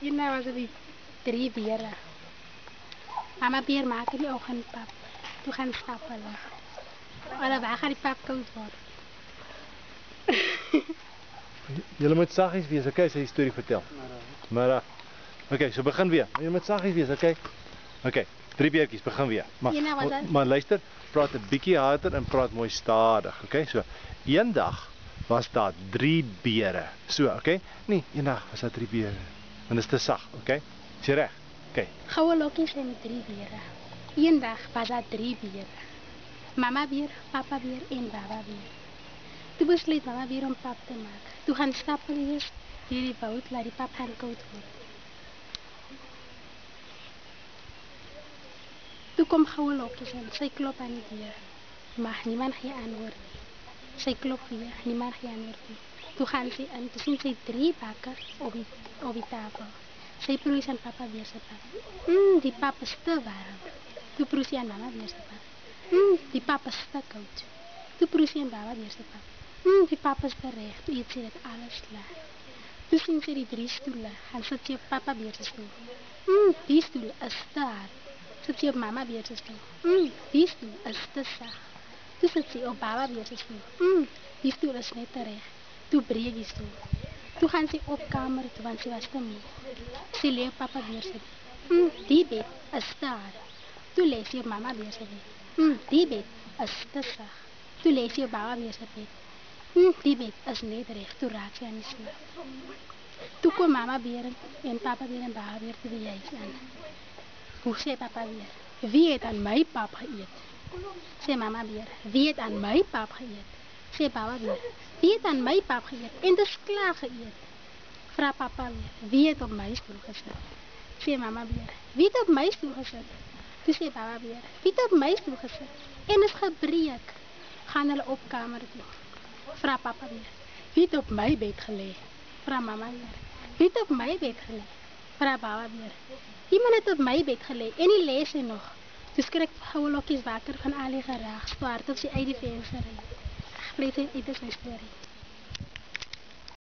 Eendag was er die 3 beren. Mama beer maak in die oggend pap. Toe gaan stap hulle. Waar gaan die pap koud word? Julle moet saggies wees, okay, as jy die storie vertel. Maar okay, so begin weer. Jy moet saggies wees, okay? Okay, 3 beertjies, begin weer. Maar luister, praat 'n bietjie harder en praat mooi stadig, okay? So, eendag was daar 3 bere. So, okay? Nee, eendag was daar 3 bere. En dit is te sag, okay? Is jy reg? Okay. Goue lokkies en 3 bere. Eendag was daar 3 bere. Mama beer, papa beer en baba beer. Toe besluit mama beer om pap te maak. Toe gaan stap hulle eers deur die woud, laat die pap gaan koud word. Toe kom goue lokkies en sy klop aan die deur. Maar niemand gee antwoord nie. Sy klop weer, niemand gee antwoord nie. Toe gaan sy in, toe sien sy 3 bakke op die tafel. Sy proe aan papa weer sy pap. Die pap is te warm. Toe proe sy aan mama weer sy pap. Die pap is te koud. Toe proe sy aan baba weer sy pap. Die pap is te reg. Toe eet sy dit alles klaar. Toe sien sy die 3 stoele. Gaan sit sy op papa weer sy stoel. Die stoel is te hard. Sit sy op mama weer sy stoel. Die stoel is te sag. Toe sit sy op baba weer sy stoel. Die stoel is net te reg. Toe breek die stoel. Toe gaan sy op kamer toe, want sy was te moe. Sy lê op papa weer sy bed. Die bed is te hard. Toe lê sy op mama weer sy bed. Die bed is te sag. Toe lê sy op baba weer sy bed. Die bed is net reg. Toe raak sy aan die slaap. Toe kom mama weer en papa weer en baba weer te die huis aan. Hoe sê papa weer? Wie het aan my pap geëet? Sê mama weer. Wie het aan my pap geëet? Sê baba weer. Wie het aan my pap geëet? En dit is klaar geëet. Vra papa weer. Wie het op my stoel gesit? Sê mama weer. Wie het op my stoel gesit? Toe sê baba weer. Wie het op my stoel gesit? En is gebreek. Gaan hulle op kamer toe. Vra papa weer. Wie het op my bed gelê? Vra mama weer. Wie het op my bed gelê? Vra baba weer. Iemand het op my bed gelê en die lê sy nog. Toe skrik goue lokkies wakker van al die geraag. Swaar tot sy uit die venster ry. Bly sy uit die storie.